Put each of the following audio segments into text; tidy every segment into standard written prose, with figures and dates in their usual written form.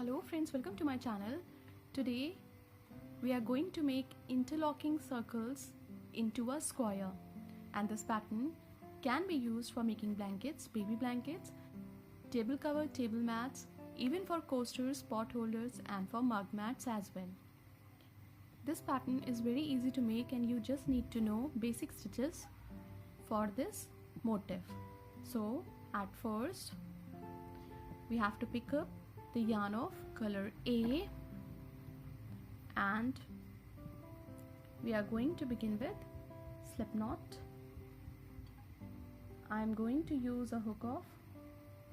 Hello friends, welcome to my channel. Today we are going to make interlocking circles into a square, and this pattern can be used for making blankets, baby blankets, table cover, table mats, even for coasters, pot holders and for mug mats as well. This pattern is very easy to make and you just need to know basic stitches for this motif. So at first we have to pick up the yarn of color A and we are going to begin with slip knot. I am going to use a hook of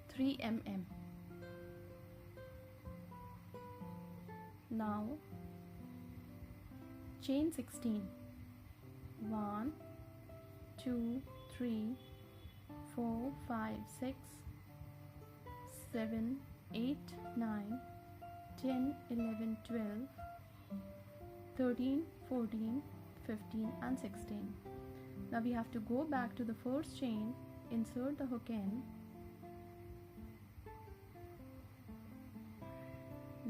3 mm. Now chain 16, 1 2 3 4 5 6 7 8 9 10 11 12 13 14 15 and 16. Now we have to go back to the first chain, insert the hook in,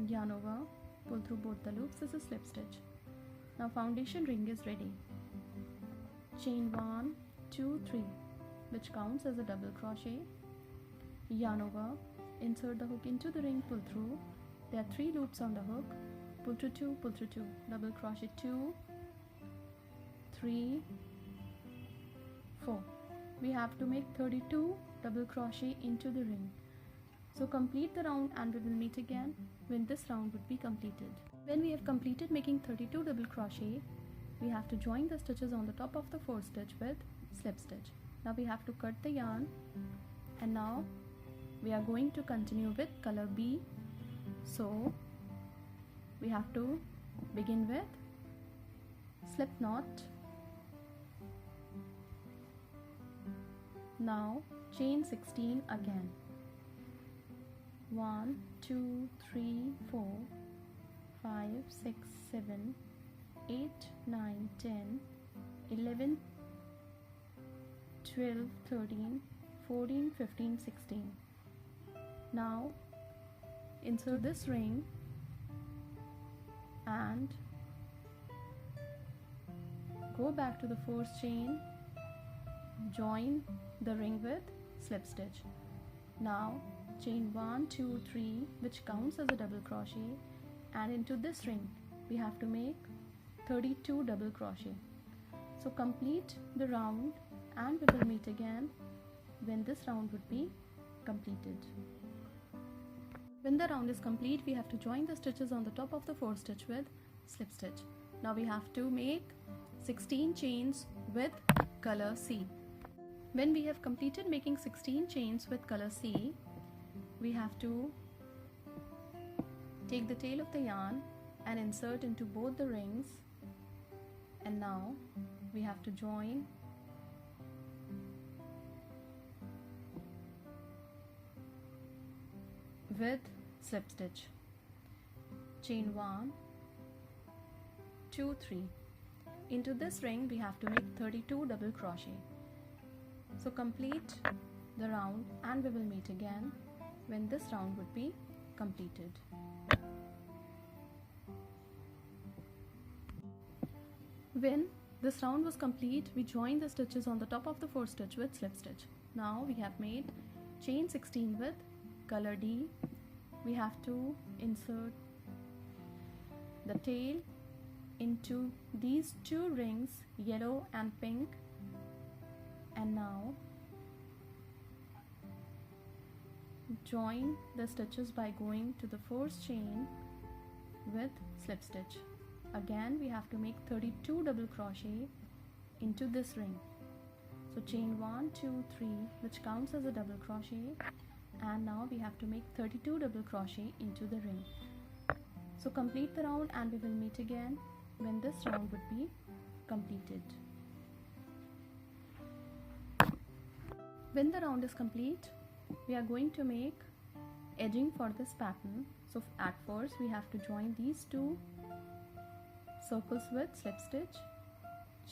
yarn over, pull through both the loops. This is slip stitch. Now foundation ring is ready. Chain 1 2 3, which counts as a double crochet, yarn over, insert the hook into the ring, pull through. There are 3 loops on the hook, pull through 2, pull through 2, double crochet 2 3 4. We have to make 32 double crochet into the ring. So complete the round and we will meet again when this round would be completed. When we have completed making 32 double crochet, we have to join the stitches on the top of the 4th stitch with slip stitch. Now we have to cut the yarn, and now we are going to continue with color B. So we have to begin with slip knot. Now chain 16 again. 1 2 3 4 5 6 7 8 9 10 11 12 13 14 15 16. Now insert this ring and go back to the first chain, join the ring with slip stitch. Now chain 1 2 3, which counts as a double crochet, and into this ring we have to make 32 double crochet. So complete the round and we will meet again when this round would be completed. When the round is complete, we have to join the stitches on the top of the 4th stitch with slip stitch. Now we have to make 16 chains with color C. When we have completed making 16 chains with color C, we have to take the tail of the yarn and insert into both the rings, and now we have to join with slip stitch. Chain 1 2 3. Into this ring we have to make 32 double crochet. So complete the round and we will meet again when this round would be completed. When this round was complete, we joined the stitches on the top of the 4th stitch with slip stitch. Now we have made chain 16 with color D. We have to insert the tail into these 2 rings, yellow and pink, and now join the stitches by going to the first chain with slip stitch. Again we have to make 32 double crochet into this ring. So chain 1 2 3, which counts as a double crochet, and now we have to make 32 double crochet into the ring. So complete the round and we will meet again when this round would be completed. When the round is complete, we are going to make edging for this pattern. So at first we have to join these 2 circles with slip stitch,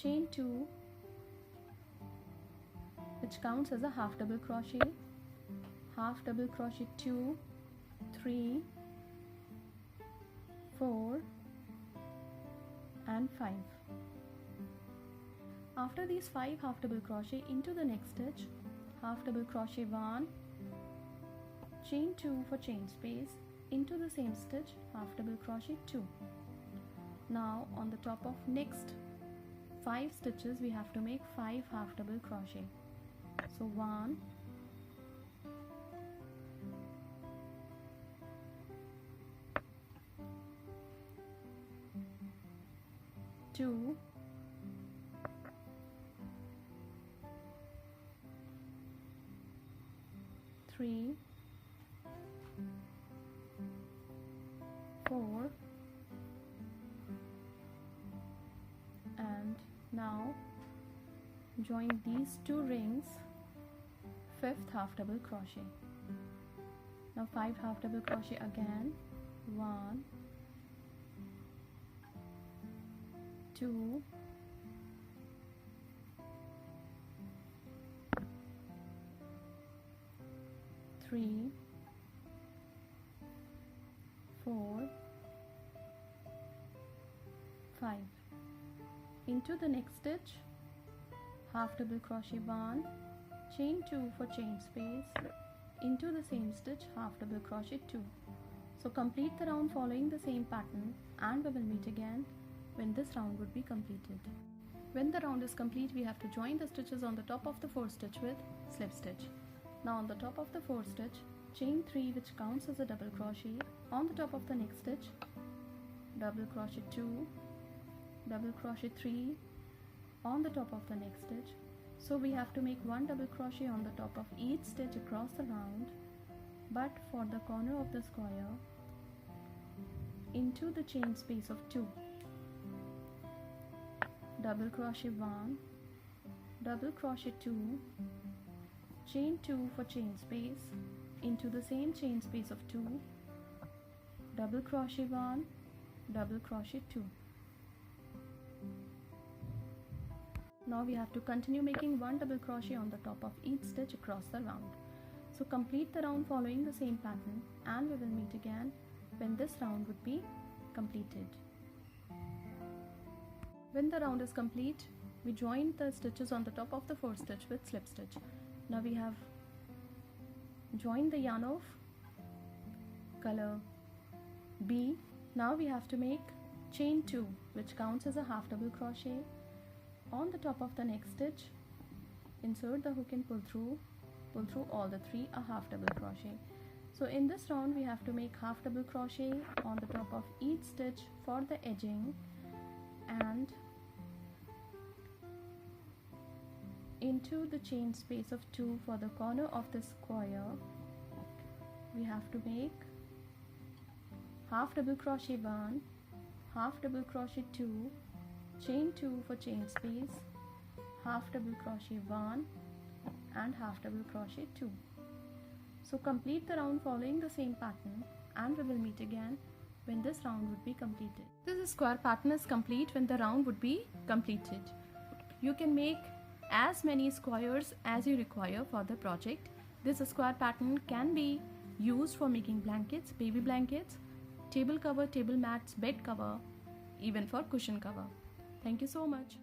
chain 2, which counts as a half double crochet, half double crochet 2 3 4 and 5. After these 5 half double crochet into the next stitch, half double crochet 1, chain 2 for chain space, into the same stitch, half double crochet 2. Now on the top of next 5 stitches we have to make 5 half double crochet. So 1, 2, 3, 4, and now join these 2 rings, 5th half double crochet. Now 5 half double crochet again, 1, 2, 3, 4, 5. Into the next stitch, half double crochet 1, chain 2 for chain space, into the same stitch, half double crochet 2. So complete the round following the same pattern, and we will meet again when this round would be completed. When the round is complete, we have to join the stitches on the top of the 4th stitch with slip stitch. Now on the top of the 4th stitch, chain 3 which counts as a double crochet. On the top of the next stitch, double crochet 2, double crochet 3 on the top of the next stitch. So we have to make 1 double crochet on the top of each stitch across the round, but for the corner of the square, into the chain space of 2, double crochet 1, double crochet 2, chain 2 for chain space, into the same chain space of 2, double crochet 1, double crochet 2. Now we have to continue making 1 double crochet on the top of each stitch across the round. So complete the round following the same pattern, and we will meet again when this round would be completed. When the round is complete, we join the stitches on the top of the 4th stitch with slip stitch. Now we have joined the yarn of color B. Now we have to make chain 2 which counts as a half double crochet. On the top of the next stitch, insert the hook and pull through all the 3 a half double crochet. So in this round we have to make half double crochet on the top of each stitch for the edging, and into the chain space of 2 for the corner of the square we have to make half double crochet 1, half double crochet 2, chain 2 for chain space, half double crochet 1 and half double crochet 2. So complete the round following the same pattern, and we will meet again when this round would be completed. This square pattern is complete when the round would be completed. You can make as many squares as you require for the project. This square pattern can be used for making blankets, baby blankets, table cover, table mats, bed cover, even for cushion cover. Thank you so much.